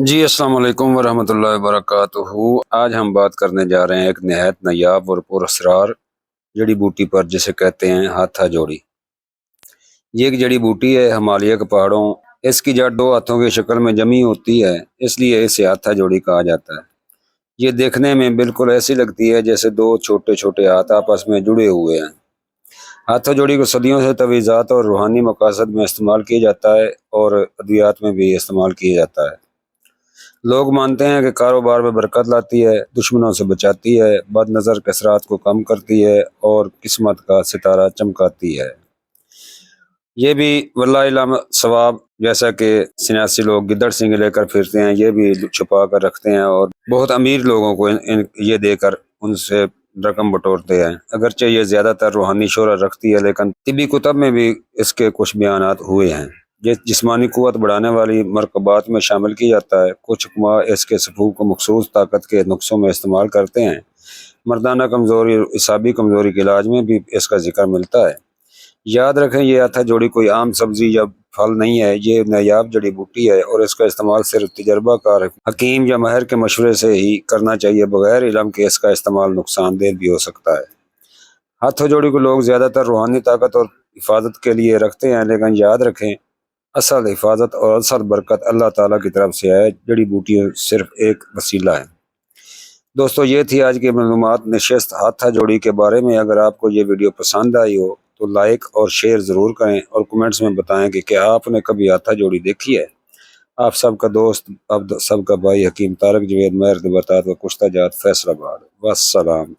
جی السلام علیکم ورحمۃ اللہ وبرکاتہ۔ آج ہم بات کرنے جا رہے ہیں ایک نہایت نایاب اور پر اسرار جڑی بوٹی پر، جسے کہتے ہیں ہاتھا جوڑی۔ یہ ایک جڑی بوٹی ہے ہمالیہ کے پہاڑوں۔ اس کی جڑ دو ہاتھوں کی شکل میں جمی ہوتی ہے، اس لیے اسے ہاتھا جوڑی کہا جاتا ہے۔ یہ دیکھنے میں بالکل ایسی لگتی ہے جیسے دو چھوٹے چھوٹے ہاتھ آپس میں جڑے ہوئے ہیں۔ ہاتھا جوڑی کو صدیوں سے تعویذات اور روحانی مقاصد میں استعمال کیا جاتا ہے، اور ادویات میں بھی استعمال کیا جاتا ہے۔ لوگ مانتے ہیں کہ کاروبار میں برکت لاتی ہے، دشمنوں سے بچاتی ہے، بد نظر کے اثرات کو کم کرتی ہے اور قسمت کا ستارہ چمکاتی ہے۔ یہ بھی واللہ علم ثواب، جیسا کہ سنیاسی لوگ گدڑ سنگ لے کر پھرتے ہیں، یہ بھی چھپا کر رکھتے ہیں اور بہت امیر لوگوں کو یہ دے کر ان سے رقم بٹورتے ہیں۔ اگرچہ یہ زیادہ تر روحانی شہرت رکھتی ہے، لیکن طبی کتب میں بھی اس کے کچھ بیانات ہوئے ہیں۔ یہ جسمانی قوت بڑھانے والی مرکبات میں شامل کی جاتا ہے۔ کچھ حکماء اس کے سفوف کو مخصوص طاقت کے نقصوں میں استعمال کرتے ہیں۔ مردانہ کمزوری اور اعصابی کمزوری کے علاج میں بھی اس کا ذکر ملتا ہے۔ یاد رکھیں، یہ ہاتھا جوڑی کوئی عام سبزی یا پھل نہیں ہے، یہ نایاب جڑی بوٹی ہے، اور اس کا استعمال صرف تجربہ کار حکیم یا ماہر کے مشورے سے ہی کرنا چاہیے، بغیر علم کے اس کا استعمال نقصان دہ بھی ہو سکتا ہے۔ ہاتھا جوڑی کو لوگ زیادہ تر روحانی طاقت اور حفاظت کے لیے رکھتے ہیں، لیکن یاد رکھیں، اصل حفاظت اور اصل برکت اللہ تعالیٰ کی طرف سے ہے۔ جڑی بوٹی صرف ایک وسیلہ ہے۔ دوستو، یہ تھی آج کی معلومات نشست ہاتھا جوڑی کے بارے میں۔ اگر آپ کو یہ ویڈیو پسند آئی ہو تو لائک اور شیئر ضرور کریں، اور کمنٹس میں بتائیں کہ کیا آپ نے کبھی ہاتھا جوڑی دیکھی ہے۔ آپ سب کا دوست، سب کا بھائی حکیم طارق جوید، مہر دبتات و کشتہ جات، فیصل آباد۔ والسلام۔